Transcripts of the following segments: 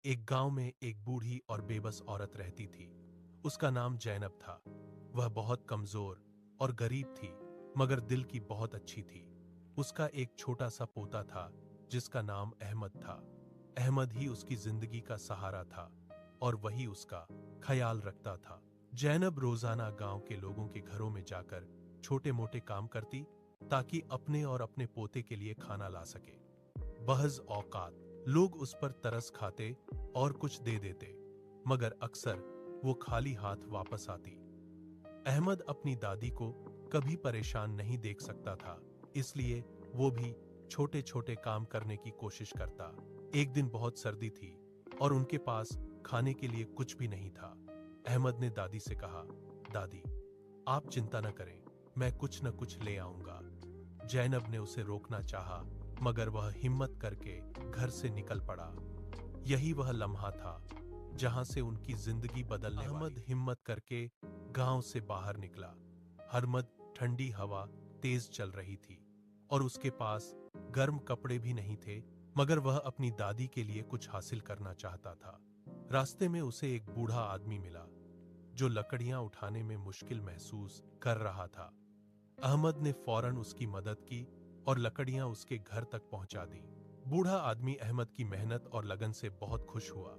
एक गांव में एक बूढ़ी और बेबस औरत रहती थी। उसका नाम जैनब था। वह बहुत कमजोर और गरीब थी, मगर दिल की बहुत अच्छी थी। उसका एक छोटा सा पोता था जिसका नाम अहमद था। अहमद ही उसकी जिंदगी का सहारा था और वही उसका ख्याल रखता था। जैनब रोजाना गांव के लोगों के घरों में जाकर छोटे मोटे काम करती ताकि अपने और अपने पोते के लिए खाना ला सके। बहज औकात लोग उस पर तरस खाते और कुछ दे देते, मगर अक्सर वो खाली हाथ वापस आती। अहमद अपनी दादी को कभी परेशान नहीं देख सकता था, इसलिए वो भी छोटे छोटे काम करने की कोशिश करता। एक दिन बहुत सर्दी थी और उनके पास खाने के लिए कुछ भी नहीं था। अहमद ने दादी से कहा, दादी, आप चिंता न करें, मैं कुछ न कुछ ले आऊंगा। जैनब ने उसे रोकना चाहा, मगर वह हिम्मत करके घर से निकल पड़ा। यही वह लम्हा था जहां से उनकी जिंदगी बदलने वाली। अहमद हिम्मत करके गांव से बाहर निकला। हरमद ठंडी हवा तेज चल रही थी और उसके पास गर्म कपड़े भी नहीं थे, मगर वह अपनी दादी के लिए कुछ हासिल करना चाहता था। रास्ते में उसे एक बूढ़ा आदमी मिला जो लकड़ियां उठाने में मुश्किल महसूस कर रहा था। अहमद ने फौरन उसकी मदद की और लकड़ियां उसके घर तक पहुंचा दी। बूढ़ा आदमी अहमद की मेहनत और लगन से बहुत खुश हुआ।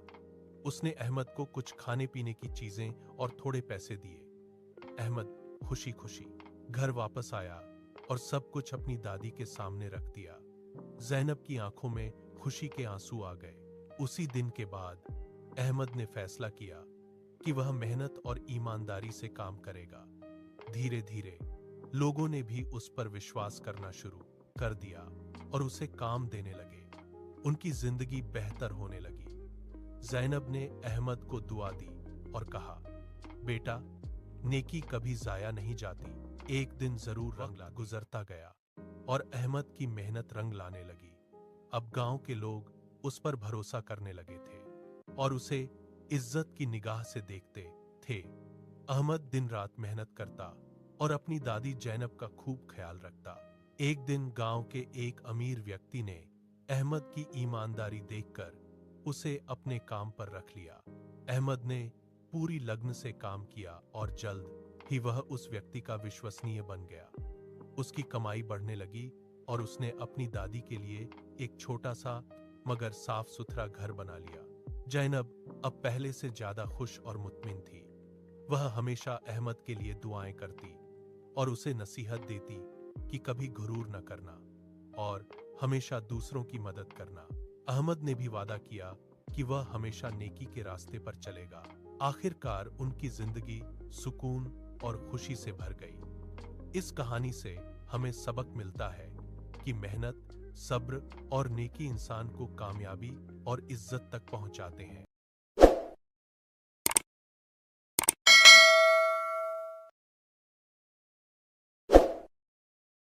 उसने अहमद को कुछ खाने पीने की चीजें और थोड़े पैसे दिए। अहमद खुशी खुशी घर वापस आया और सब कुछ अपनी दादी के सामने रख दिया। जैनब की आंखों में खुशी के आंसू आ गए। उसी दिन के बाद अहमद ने फैसला किया कि वह मेहनत और ईमानदारी से काम करेगा। धीरे धीरे लोगों ने भी उस पर विश्वास करना शुरू कर दिया और उसे काम देने लगे। उनकी जिंदगी बेहतर होने लगी। जैनब ने अहमद को दुआ दी और कहा, बेटा, नेकी कभी जाया नहीं जाती, एक दिन जरूर रंग ला। गुजरता गया और अहमद की मेहनत रंग लाने लगी। अब गांव के लोग उस पर भरोसा करने लगे थे और उसे इज्जत की निगाह से देखते थे। अहमद दिन रात मेहनत करता और अपनी दादी जैनब का खूब ख्याल रखता। एक दिन गांव के एक अमीर व्यक्ति ने अहमद की ईमानदारी देखकर उसे अपने काम पर रख लिया। अहमद ने पूरी लगन से काम किया और जल्द ही वह उस व्यक्ति का विश्वसनीय बन गया। उसकी कमाई बढ़ने लगी और उसने अपनी दादी के लिए एक छोटा सा मगर साफ सुथरा घर बना लिया। जैनब अब पहले से ज्यादा खुश और मुतमिन थी। वह हमेशा अहमद के लिए दुआएं करती और उसे नसीहत देती कि कभी गुरूर न करना और हमेशा दूसरों की मदद करना। अहमद ने भी वादा किया कि वह हमेशा नेकी के रास्ते पर चलेगा। आखिरकार उनकी जिंदगी सुकून और खुशी से भर गई। इस कहानी से हमें सबक मिलता है कि मेहनत, सब्र और नेकी इंसान को कामयाबी और इज्जत तक पहुंचाते हैं।